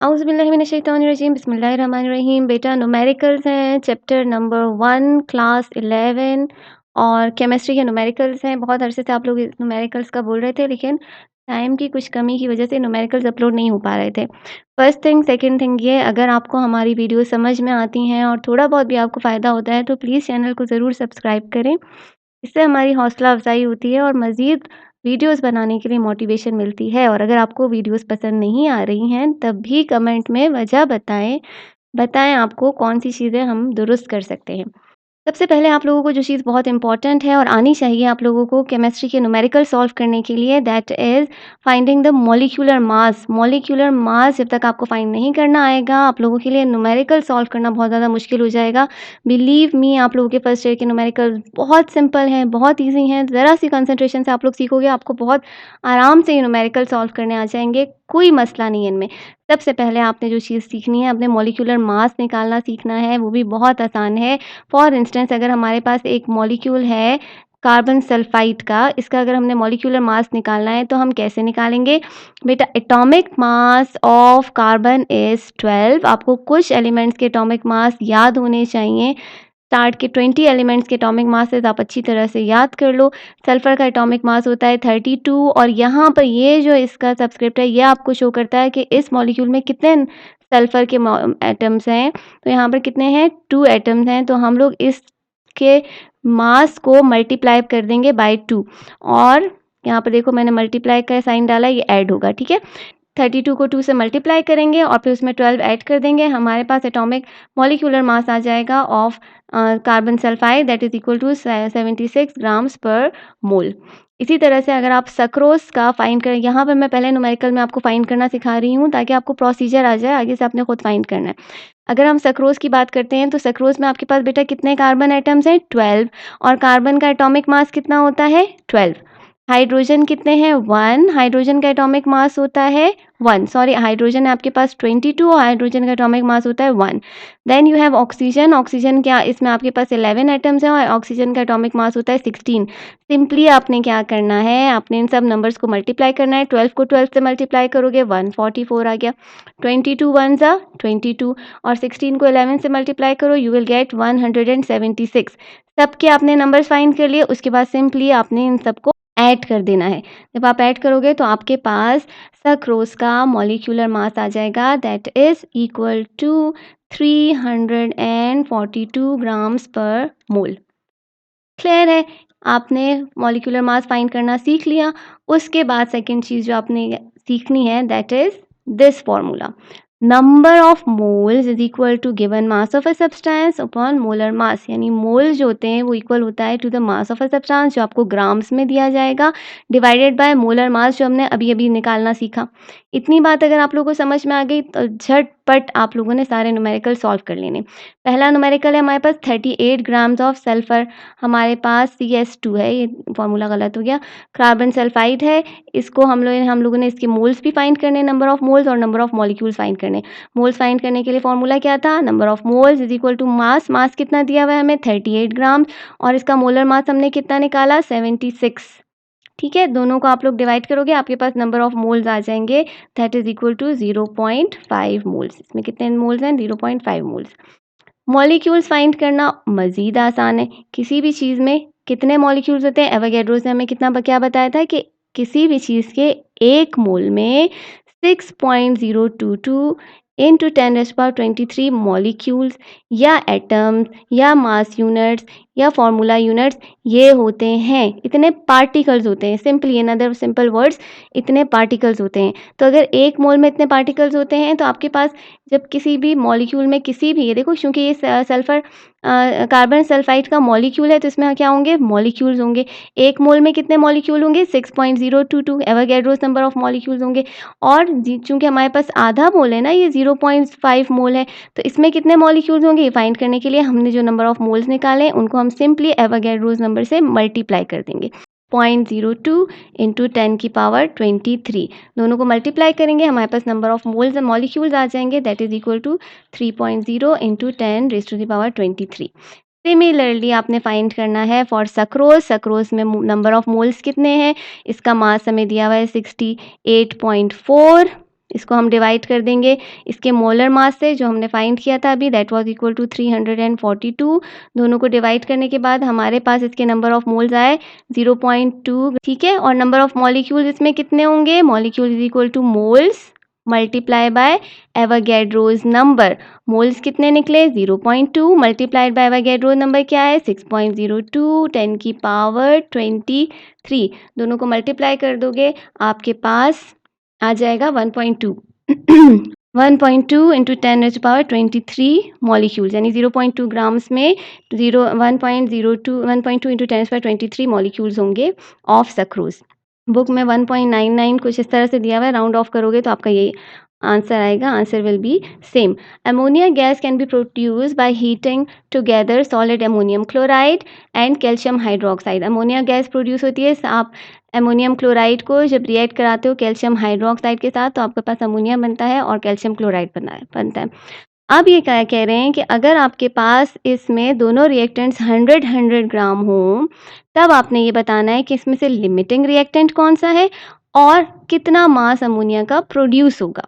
औज़ुबिल्लाहिमिनश्शैतानिर्रजीम बिस्मिल्लाहिर्रहमानिर्रहीम। बेटा न्यूमेरिकल्स हैं, चैप्टर नंबर 1 क्लास 11 और केमिस्ट्री के न्यूमेरिकल्स हैं। बहुत अरसे से आप लोग न्यूमेरिकल्स का बोल रहे थे, लेकिन टाइम की कुछ कमी की वजह से न्यूमेरिकल्स अपलोड नहीं हो पा रहे थे। फर्स्ट थिंग, सेकंड थिंग ये, अगर आपको हमारी वीडियो समझ में आती हैं और थोड़ा बहुत भी आपको फ़ायदा होता है, तो प्लीज़ चैनल को ज़रूर सब्सक्राइब करें। इससे हमारी हौसला अफ़ज़ाई होती है और मज़ीद वीडियोज़ बनाने के लिए मोटिवेशन मिलती है। और अगर आपको वीडियोज़ पसंद नहीं आ रही हैं, तब भी कमेंट में वजह बताएँ आपको कौन-सी चीज़ें हम दुरुस्त कर सकते हैं। सबसे पहले आप लोगों को जो चीज़ बहुत इम्पॉर्टेंट है और आनी चाहिए आप लोगों को केमिस्ट्री के न्यूमेरिकल सॉल्व करने के लिए, that is finding the molecular mass. Molecular mass जब तक आपको फाइंड नहीं करना आएगा, आप लोगों के लिए न्यूमेरिकल सॉल्व करना बहुत ज़्यादा मुश्किल हो जाएगा। बिलीव मी, आप लोगों के फर्स्ट ईयर के न्यूमेरिकल बहुत सिंपल हैं, बहुत ईजी हैं। ज़रा सी कंसंट्रेशन से आप लोग सीखोगे, आपको बहुत आराम से ये न्यूमेरिकल सॉल्व करने आ जाएंगे, कोई मसला नहीं है इनमें। सबसे पहले आपने जो चीज़ सीखनी है, अपने मॉलिक्यूलर मास निकालना सीखना है, वो भी बहुत आसान है। फॉर इंस्टेंस, अगर हमारे पास एक मॉलिक्यूल है कार्बन सल्फाइड का, इसका अगर हमने मॉलिक्यूलर मास निकालना है तो हम कैसे निकालेंगे? बेटा, atomic mass of carbon is 12। आपको कुछ एलिमेंट्स के एटॉमिक मास याद होने चाहिए। स्टार्ट के 20 एलिमेंट्स के एटॉमिक मासेस आप अच्छी तरह से याद कर लो। सल्फ़र का एटॉमिक मास होता है 32 और यहाँ पर ये जो इसका सबस्क्रिप्ट है, ये आपको शो करता है कि इस मॉलिक्यूल में कितने सल्फ़र के एटम्स हैं। तो यहाँ पर कितने हैं? 2 एटम्स हैं। तो हम लोग इसके मास को मल्टीप्लाई कर देंगे बाय 2 और यहाँ पर देखो मैंने मल्टीप्लाई का साइन डाला, ये ऐड होगा, ठीक है। 32 को 2 से मल्टीप्लाई करेंगे और फिर उसमें 12 ऐड कर देंगे, हमारे पास एटॉमिक मॉलिक्यूलर मास आ जाएगा of carbon sulphide, that is equal to 76 grams per mole. इसी तरह से अगर आप सक्रोज़ का फाइंड करें, यहाँ पर मैं पहले न्यूमेरिकल में आपको फाइंड करना सिखा रही हूँ ताकि आपको प्रोसीजर आ जाए, आगे से आपने खुद फाइंड करना है। अगर हम सक्रोज़ की बात करते हैं, तो सक्रोज़ में आपके पास बेटा कितने कार्बन एटम्स हैं? 12। और कार्बन का एटॉमिक मास कितना होता है? 12। हाइड्रोजन कितने हैं? 1। हाइड्रोजन का एटॉमिक मास होता है 1, सॉरी, हाइड्रोजन है आपके पास 22 और हाइड्रोजन का एटॉमिक मास होता है 1। Then you have oxygen. Oxygen क्या, इसमें आपके पास 11 एटम्स हैं और ऑक्सीजन का एटॉमिक मास होता है 16। सिंपली आपने क्या करना है, आपने इन सब नंबर्स को मल्टीप्लाई करना है। 12 को 12 से मल्टीप्लाई करोगे 144 आ गया। 22 वन ज़ा 22 और 16 को 11 से मल्टीप्लाई करो, यू विल गेट 176। सबके आपने नंबर्स फाइंड कर लिए, उसके बाद सिंपली आपने इन सबको ऐड कर देना है। जब आप ऐड करोगे तो आपके पास सक्रोज़ का मॉलिक्यूलर मास आ जाएगा, that is equal to 342 grams per mole. Clear है? आपने मॉलिक्यूलर मास फाइंड करना सीख लिया। उसके बाद सेकंड चीज़ जो आपने सीखनी है, that is this formula. Number of moles is equal to given mass of a substance upon molar mass. यानी मोल जो होते हैं वो इक्वल होता है to the mass of a substance, जो आपको ग्राम्स में दिया जाएगा, डिवाइडेड बाय मोलर मास, जो हमने अभी-अभी निकालना सीखा। इतनी बात अगर आप लोगों को समझ में आ गई, तो झटपट आप लोगों ने सारे न्यूमेरिकल सॉल्व कर लेने। पहला न्यूमेरिकल है हमारे पास 38 ग्राम्स ऑफ सल्फर, हमारे पास CS2 है, ये फॉर्मूला गलत हो गया, कार्बन सल्फाइड है। इसको हम लोगों ने इसके मोल्स भी फाइंड करने, नंबर ऑफ मोल्स और नंबर ऑफ मॉलिक्यूल्स फाइंड करने। मोल्स फाइंड करने के लिए फॉर्मूला क्या था? Number of moles is equal to mass. Mass कितना दिया हुआ है हमें? 38 ग्राम और इसका मोलर मास हमने कितना निकाला? 76। ठीक है, दोनों को आप लोग डिवाइड करोगे, आपके पास नंबर ऑफ मोल्स आ जाएंगे, that is equal to 0.5 moles. इसमें कितने मोल्स हैं? 0.5 मोल्स। मॉलिक्यूल्स फाइंड करना मज़ीद आसान है। किसी भी चीज़ में कितने मॉलिक्यूल्स होते हैं? एवोगैड्रोस ने हमें क्या बताया था कि किसी भी चीज़ के 1 मोल में 6.022 इंटू 10⁻23 मॉलिक्यूल्स या एटम्स या मास यूनिट्स या फार्मूला यूनिट्स ये होते हैं। इतने पार्टिकल्स होते हैं, simply in other simple words, इतने पार्टिकल्स होते हैं। तो अगर 1 मोल में इतने पार्टिकल्स होते हैं, तो आपके पास जब किसी भी मॉलिक्यूल में किसी भी, ये देखो क्योंकि ये सल्फर कार्बन सल्फाइड का मॉलिक्यूल है, तो इसमें क्या होंगे? मॉलिक्यूल्स होंगे। 1 मोल में कितने मॉलिक्यूल होंगे? 6.022 एवोगैड्रोस नंबर ऑफ मॉलिक्यूल्स होंगे। और चूंकि हमारे पास आधा मोल है ना, ये 0.5 मोल है, तो इसमें कितने मॉलिक्यूल्स होंगे? ये फाइंड करने के लिए हमने जो नंबर ऑफ मोल्स निकाले हैं, उनको हम सिंपली एवोगैड्रोस नंबर से मल्टीप्लाई कर देंगे। 0.02 इंटू 10⁻23, दोनों को मल्टीप्लाई करेंगे, हमारे पास number of moles and molecules आ जाएंगे, that is equal to 3.0 into 10⁻23। Similarly आपने फाइंड करना है फॉर सक्रोज। सक्रोज में नंबर ऑफ मोल्स कितने हैं? इसका मास हमें दिया हुआ है 68.4 इसको हम डिवाइड कर देंगे इसके मोलर मास से जो हमने फाइंड किया था अभी, दैट वाज इक्वल टू 342। दोनों को डिवाइड करने के बाद हमारे पास इसके नंबर ऑफ मोल्स आए 0.2, ठीक है। और नंबर ऑफ मॉलिक्यूल्स इसमें कितने होंगे, molecule is equal two moles multiply by Avogadro's number. Moles कितने निकले 0.2 मल्टीप्लाइड बाय एवोगैड्रो नंबर क्या है 6.02 10 की पावर 23। दोनों को मल्टीप्लाई कर दोगे आपके पास आ जाएगा 1.2 1.2 इंटू 10⁻23 मॉलिक्यूल्स, यानी 0.2 ग्राम्स में 1.2 इंटू 10⁻23 मॉलिक्यूल्स होंगे ऑफ सक्रोज। बुक में 1.99 कुछ इस तरह से दिया हुआ है, राउंड ऑफ करोगे तो आपका ये आंसर आएगा। Answer will be same. Ammonia gas can be produce by heating together solid ammonium chloride and calcium hydroxide. Ammonia gas produce होती है, आप अमोनियम क्लोराइड को जब रिएक्ट कराते हो कैल्शियम हाइड्रोक्साइड के साथ तो आपके पास अमोनिया बनता है और कैल्शियम क्लोराइड बनता है। अब ये क्या कह रहे हैं कि अगर आपके पास इसमें दोनों रिएक्टेंट्स 100 ग्राम हो, तब आपने ये बताना है कि इसमें से लिमिटिंग रिएक्टेंट कौन सा है और कितना मास अमोनिया का प्रोड्यूस होगा।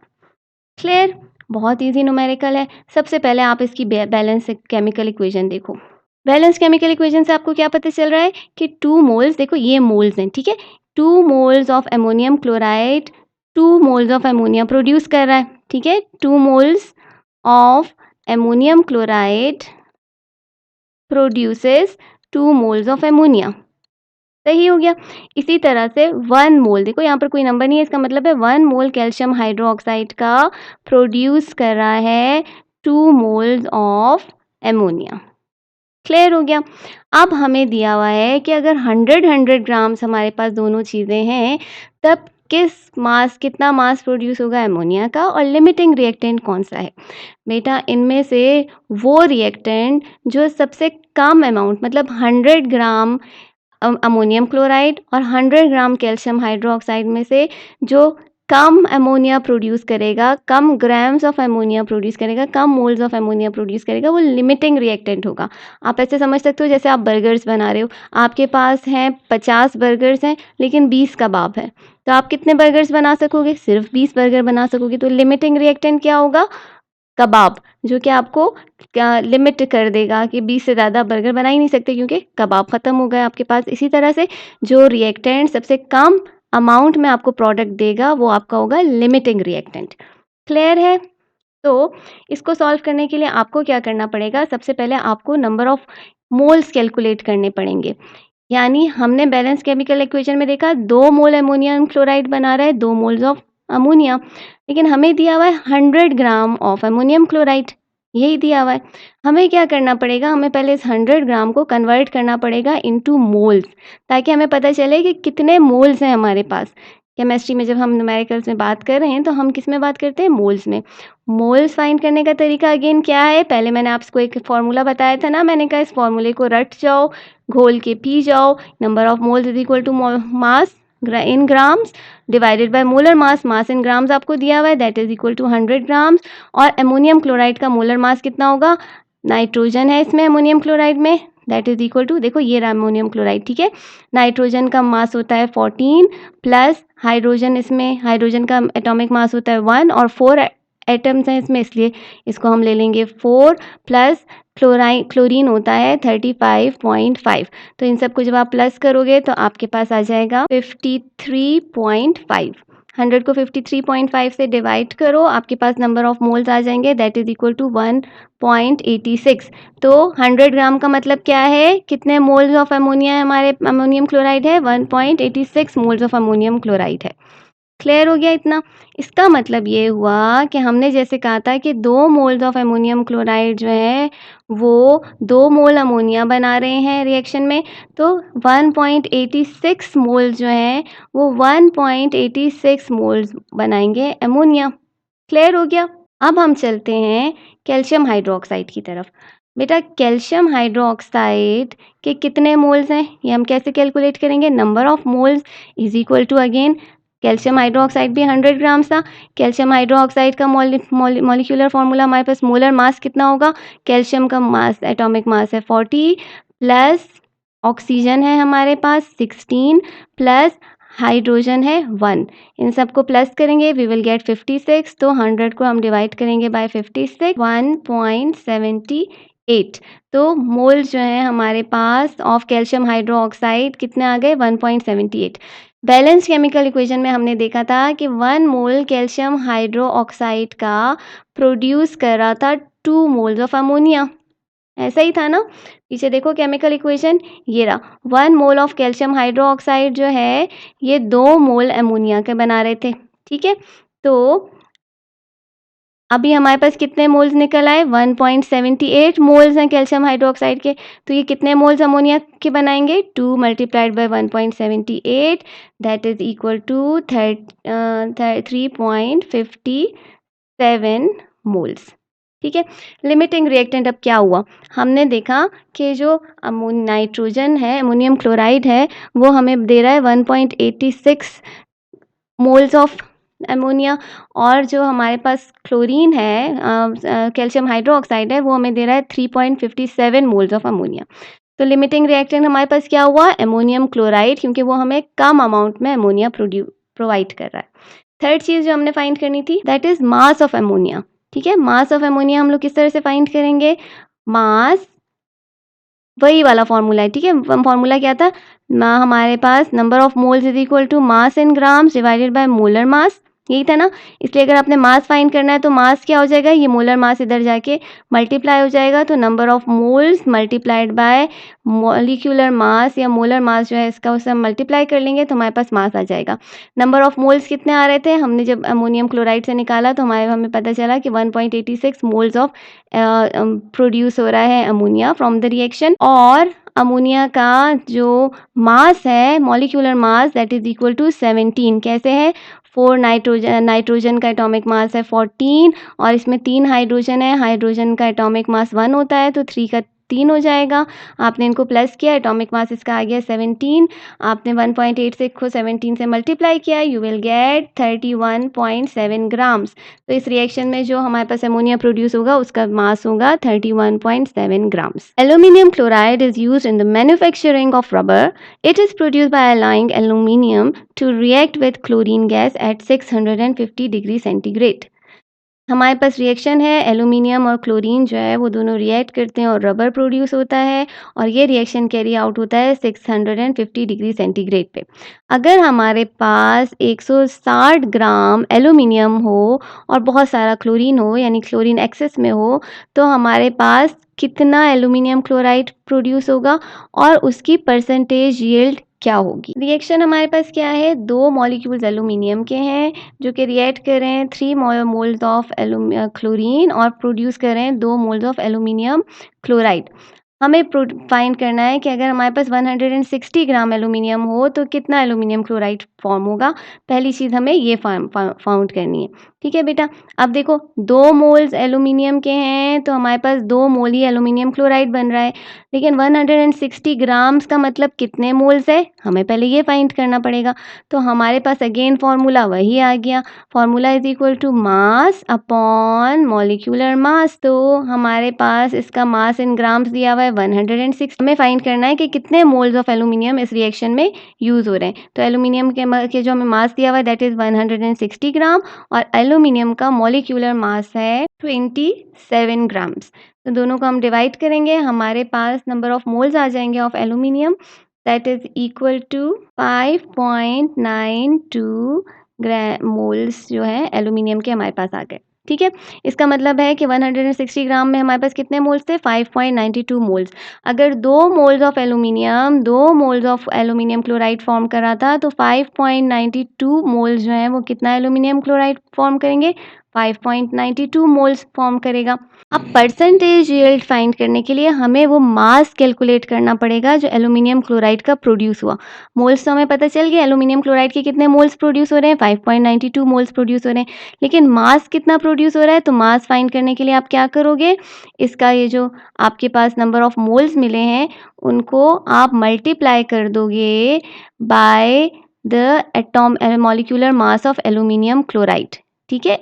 क्लियर? बहुत इजी न्यूमेरिकल है। सबसे पहले आप इसकी बैलेंस केमिकल इक्वेशन देखो। बैलेंस केमिकल इक्वेशन से आपको क्या पता चल रहा है कि 2 मोल्स, देखो ये मोल्स हैं, ठीक है। 2 moles of ammonium chloride 2 moles of ammonia produce कर रहा है, ठीक है। 2 moles of ammonium chloride produces 2 moles of ammonia। सही हो गया। इसी तरह से 1 मोल, देखो यहाँ पर कोई नंबर नहीं है, इसका मतलब है 1 मोल कैल्शियम हाइड्रोक्साइड का प्रोड्यूस कर रहा है 2 मोल्स ऑफ एमोनिया। क्लियर हो गया। अब हमें दिया हुआ है कि अगर 100 ग्राम्स हमारे पास दोनों चीज़ें हैं तब कितना मास प्रोड्यूस होगा अमोनिया का और लिमिटिंग रिएक्टेंट कौन सा है। बेटा इनमें से वो रिएक्टेंट जो सबसे कम अमाउंट, मतलब 100 ग्राम अमोनियम क्लोराइड और 100 ग्राम कैल्शियम हाइड्रोक्साइड में से जो कम अमोनिया प्रोड्यूस करेगा, कम ग्राम्स ऑफ अमोनिया प्रोड्यूस करेगा, कम मोल्स ऑफ अमोनिया प्रोड्यूस करेगा, वो लिमिटिंग रिएक्टेंट होगा। आप ऐसे समझ सकते हो जैसे आप बर्गर्स बना रहे हो, आपके पास हैं 50 बर्गर्स हैं लेकिन 20 कबाब है, तो आप कितने बर्गर्स बना सकोगे, सिर्फ 20 बर्गर बना सकोगे। तो लिमिटिंग रिएक्टेंट क्या होगा, कबाब, जो कि आपको लिमिट कर देगा कि 20 से ज़्यादा बर्गर बना ही नहीं सकते क्योंकि कबाब ख़त्म हो गए आपके पास। इसी तरह से जो रिएक्टेंट सबसे कम अमाउंट में आपको प्रोडक्ट देगा वो आपका होगा लिमिटिंग रिएक्टेंट। क्लियर है? तो इसको सॉल्व करने के लिए आपको क्या करना पड़ेगा, सबसे पहले आपको नंबर ऑफ मोल्स कैलकुलेट करने पड़ेंगे। यानी हमने बैलेंस केमिकल इक्वेशन में देखा 2 मोल अमोनियम क्लोराइड बना रहा है 2 मोल्स ऑफ अमोनिया, लेकिन हमें दिया हुआ है 100 ग्राम ऑफ अमोनियम क्लोराइड, यही दिया हुआ है। हमें क्या करना पड़ेगा, हमें पहले इस 100 ग्राम को कन्वर्ट करना पड़ेगा इनटू मोल्स, ताकि हमें पता चले कि कितने मोल्स हैं हमारे पास। केमिस्ट्री में जब हम न्यूमेरिकल्स में बात कर रहे हैं तो हम किस में बात करते हैं, मोल्स में। मोल्स फाइंड करने का तरीका अगेन क्या है, पहले मैंने आपको एक फार्मूला बताया था ना, मैंने कहा इस फार्मूले को रट जाओ, घोल के पी जाओ। Number of moles is equal to mass in grams divided by molar mass, mass in grams आपको दिया हुआ है, that is equal to 100 grams. और अमोनियम क्लोराइड का मोलर मास कितना होगा, नाइट्रोजन है इसमें अमोनियम क्लोराइड में, दैट इज इक्वल टू, देखो ये रहा अमोनियम क्लोराइड, ठीक है। नाइट्रोजन का मास होता है 14 प्लस हाइड्रोजन, इसमें हाइड्रोजन का एटॉमिक मास होता है 1 और 4 एटम्स हैं इसमें, इसलिए इसको हम ले लेंगे 4 प्लस क्लोरीन होता है 35.5। तो इन सब को जब आप प्लस करोगे तो आपके पास आ जाएगा 53.5। 100 को 53.5 से डिवाइड करो, आपके पास नंबर ऑफ मोल्स आ जाएंगे, दैट इज इक्वल टू 1.86। तो 100 ग्राम का मतलब क्या है, कितने मोल्स ऑफ अमोनिया है हमारे, अमोनियम क्लोराइड है 1.86 मोल्स ऑफ अमोनियम क्लोराइड है। क्लियर हो गया इतना। इसका मतलब ये हुआ कि हमने जैसे कहा था कि 2 मोल्स ऑफ अमोनियम क्लोराइड जो है वो 2 मोल अमोनिया बना रहे हैं रिएक्शन में, तो 1.86 मोल जो है वो 1.86 मोल्स बनाएंगे अमोनिया। क्लियर हो गया। अब हम चलते हैं कैल्शियम हाइड्रोक्साइड की तरफ। बेटा कैल्शियम हाइड्रोक्साइड के कितने मोल्स हैं, ये हम कैसे कैलकुलेट करेंगे, number of moles is equal to, again calcium hydroxide भी 100 ग्राम्स था, कैल्शियम हाइड्रोक्साइड का मॉलिक्यूलर फार्मूला हमारे पास, मोलर मास कितना होगा, कैल्शियम का मास एटॉमिक मास है 40 प्लस ऑक्सीजन है हमारे पास 16 प्लस हाइड्रोजन है 1। इन सबको प्लस करेंगे, वी विल गेट 56। तो 100 को हम डिवाइड करेंगे बाय 56, 1.78। तो मोल जो है हमारे पास ऑफ कैल्शियम हाइड्रोक्साइड कितने आ गए, 1.78। बैलेंस केमिकल इक्वेशन में हमने देखा था कि 1 मोल कैल्शियम हाइड्रोक्साइड का प्रोड्यूस कर रहा था 2 मोल्स ऑफ अमोनिया। ऐसा ही था ना। पीछे देखो केमिकल इक्वेशन, ये रहा। 1 मोल ऑफ कैल्शियम हाइड्रोक्साइड जो है ये 2 मोल अमोनिया के बना रहे थे। ठीक है, तो अभी हमारे पास कितने मोल्स निकल आए, 1.78 मोल्स हैं कैल्शियम हाइड्रोक्साइड के। तो ये कितने मोल्स अमोनिया के बनाएंगे, 2 multiplied by 1.78, that is equal to 3.57 moles. ठीक है, लिमिटिंग रिएक्टेंट अब क्या हुआ, हमने देखा कि जो नाइट्रोजन है, अमोनियम क्लोराइड है, वो हमें दे रहा है 1.86 मोल्स ऑफ अमोनिया, और जो हमारे पास क्लोरीन है, कैल्शियम हाइड्रोक्साइड है, वो हमें दे रहा है 3.57 मोल्स ऑफ अमोनिया। तो लिमिटिंग रिएक्टेंट हमारे पास क्या हुआ, अमोनियम क्लोराइड, क्योंकि वो हमें कम अमाउंट में अमोनिया प्रोवाइड कर रहा है। थर्ड चीज़ जो हमने फाइंड करनी थी, that is mass of ammonia. ठीक है, मास ऑफ अमोनिया हम लोग किस तरह से फाइंड करेंगे, मास, वही वाला फॉर्मूला है। ठीक है, फॉर्मूला क्या था, हमारे पास number of moles is equal to mass in grams divided by molar mass, यही था ना। इसलिए अगर आपने मास फाइंड करना है तो मास क्या हो जाएगा, ये मोलर मास इधर जाके मल्टीप्लाई हो जाएगा, तो number of moles multiplied by molecular mass या मोलर मास जो है इसका उससे हम मल्टीप्लाई कर लेंगे तो हमारे पास मास आ जाएगा। नंबर ऑफ मोल्स कितने आ रहे थे, हमने जब अमोनियम क्लोराइड से निकाला तो हमें पता चला कि 1.86 मोल्स ऑफ प्रोड्यूस हो रहा है अमोनिया फ्रॉम द रिएक्शन। और अमोनिया का जो मास है, molecular mass, that is equal to 17। कैसे है, 4 नाइट्रोजन का एटॉमिक मास है 14, और इसमें 3 हाइड्रोजन है, हाइड्रोजन का एटॉमिक मास 1 होता है, तो 3 का 3 हो जाएगा। आपने इनको प्लस किया, एटॉमिक मास इसका आ गया 17। आपने 1.86 को 17 से मल्टीप्लाई किया, यू विल गेट 31.7 ग्राम्स। तो इस रिएक्शन में जो हमारे पास अमोनिया प्रोड्यूस होगा उसका मास होगा 31.7 grams. Aluminium chloride is used in the manufacturing of rubber. It is produced by allowing aluminium to react with chlorine gas at 650 degree centigrade. हमारे पास रिएक्शन है, एल्यूमिनियम और क्लोरीन जो है वो दोनों रिएक्ट करते हैं और रबर प्रोड्यूस होता है, और ये रिएक्शन कैरी आउट होता है 650 डिग्री सेंटीग्रेड पे। अगर हमारे पास 160 ग्राम एल्यूमिनियम हो और बहुत सारा क्लोरीन हो, यानी क्लोरीन एक्सेस में हो, तो हमारे पास कितना एल्यूमिनियम क्लोराइड प्रोड्यूस होगा और उसकी परसेंटेज यील्ड क्या होगी। रिएक्शन हमारे पास क्या है, 2 मॉलिक्यूल्स एल्यूमिनियम के हैं जो कि रिएक्ट कर रहे हैं 3 मोल्स ऑफ क्लोरीन और प्रोड्यूस कर रहे हैं 2 मोल्स ऑफ एल्यूमिनियम क्लोराइड। हमें फाइंड करना है कि अगर हमारे पास 160 ग्राम एल्यूमिनियम हो तो कितना एल्यूमिनियम क्लोराइड फॉर्म होगा। पहली चीज़ हमें ये फाउंड करनी है। ठीक है बेटा, अब देखो 2 मोल्स एल्यूमिनियम के हैं तो हमारे पास 2 मोल ही एल्यूमिनियम क्लोराइड बन रहा है, लेकिन 160 ग्राम्स का मतलब कितने मोल्स है, हमें पहले ये फाइंड करना पड़ेगा। तो हमारे पास अगेन फॉर्मूला वही आ गया, formula is equal to mass upon molecular mass. तो हमारे पास इसका मास इन ग्राम्स दिया हुआ है 160। हमें फाइंड करना है कि कितने मोल्स ऑफ एल्यूमिनियम इस रिएक्शन में यूज हो रहे हैं। तो एल्यूमिनियम के जो हमें मास दिया हुआ है दैट इज 160 ग्राम, और एल्यूमिनियम का मॉलिक्यूलर मास है 27 ग्राम्स। तो दोनों को हम डिवाइड करेंगे, हमारे पास नंबर ऑफ मोल्स आ जाएंगे of aluminium, that is equal to 5.92 moles जो है एल्यूमिनियम के हमारे पास आ गए। ठीक है, इसका मतलब है कि 160 ग्राम में हमारे पास कितने मोल्स थे, 5.92 मोल्स। अगर 2 moles of aluminium 2 moles of aluminium chloride form करा था तो 5.92 मोल्स जो है वो कितना एल्यूमिनियम क्लोराइड फॉर्म करेंगे, 5.92 मोल्स फॉर्म करेगा। अब परसेंटेज यील्ड फाइंड करने के लिए हमें वो मास कैलकुलेट करना पड़ेगा जो एल्यूमिनियम क्लोराइड का प्रोड्यूस हुआ। मोल्स तो हमें पता चल गया एल्यूमिनियम क्लोराइड के कितने मोल्स प्रोड्यूस हो रहे हैं, 5.92 मोल्स प्रोड्यूस हो रहे हैं, लेकिन मास कितना प्रोड्यूस हो रहा है। तो मास फाइंड करने के लिए आप क्या करोगे, इसका ये जो आपके पास नंबर ऑफ मोल्स मिले हैं उनको आप मल्टीप्लाई कर दोगे by the molecular mass of aluminium chloride. ठीक है,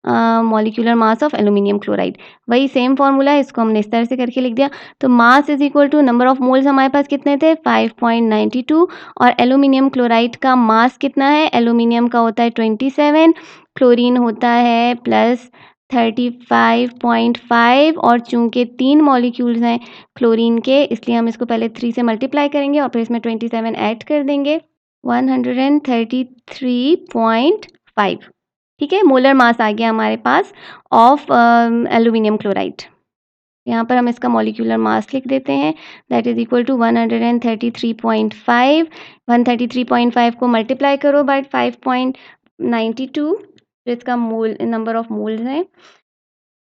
molecular mass of aluminium chloride. वही सेम फार्मूला है, इसको हमने इस तरह से करके लिख दिया। तो mass is equal to number of moles हमारे पास कितने थे 5.92 और एल्यूमिनियम क्लोराइड का मास कितना है, एल्यूमिनियम का होता है 27, क्लोरीन होता है प्लस 35.5 और चूंकि 3 मॉलिक्यूल्स हैं क्लोरीन के, इसलिए हम इसको पहले 3 से मल्टीप्लाई करेंगे और फिर इसमें 27 ऐड कर देंगे, 133.5। ठीक है, मोलर मास आ गया हमारे पास ऑफ एल्यूमिनियम क्लोराइड। यहाँ पर हम इसका मॉलिक्यूलर मास लिख देते हैं, दैट इज इक्वल टू 133.5। 133.5 को मल्टीप्लाई करो बाय 5.92, तो इसका मोल नंबर ऑफ मोल्स है,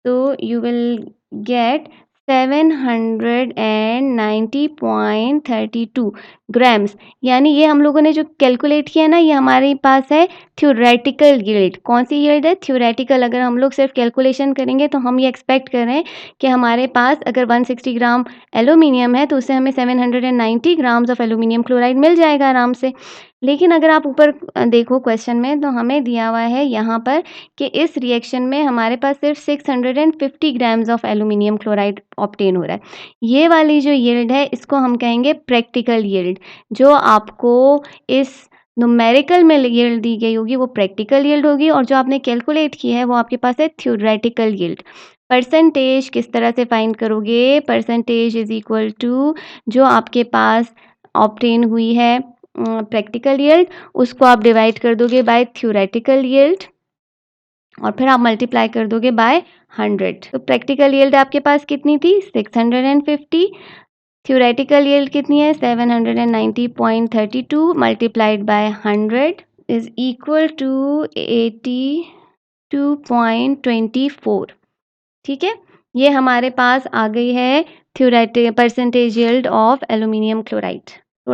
तो यू विल गेट 790.32 ग्राम्स। यानी ये हम लोगों ने जो कैलकुलेट किया ना, ये हमारे पास है थ्योरेटिकल यील्ड। कौन सी यील्ड है, थ्योरेटिकल। अगर हम लोग सिर्फ कैलकुलेशन करेंगे तो हम ये एक्सपेक्ट कर रहे हैं कि हमारे पास अगर 160 ग्राम एल्यूमिनियम है तो उससे हमें 790 ग्राम्स ऑफ एल्यूमिनियम क्लोराइड मिल जाएगा आराम से। लेकिन अगर आप ऊपर देखो क्वेश्चन में, तो हमें दिया हुआ है यहाँ पर कि इस रिएक्शन में हमारे पास सिर्फ 650 grams of aluminium chloride obtain हो रहा है। ये वाली जो यील्ड है इसको हम कहेंगे प्रैक्टिकल यील्ड। जो आपको इस न्यूमेरिकल में यील्ड दी गई होगी वो प्रैक्टिकल यील्ड होगी, और जो आपने कैलकुलेट की है वो आपके पास है थ्योरेटिकल यील्ड। परसेंटेज किस तरह से फाइंड करोगे, परसेंटेज इज इक्वल टू जो आपके पास ऑब्टेन हुई है प्रैक्टिकल यील्ड, उसको आप डिवाइड कर दोगे बाय थ्योरेटिकल यील्ड और फिर आप मल्टीप्लाई कर दोगे बाय 100। तो प्रैक्टिकल यील्ड आपके पास कितनी थी 650, थ्योरेटिकल यील्ड कितनी है 790.32 multiplied by 100 is equal to 82.24। ठीक है, ये हमारे पास आ गई है theoretical percentage yield of aluminium chloride.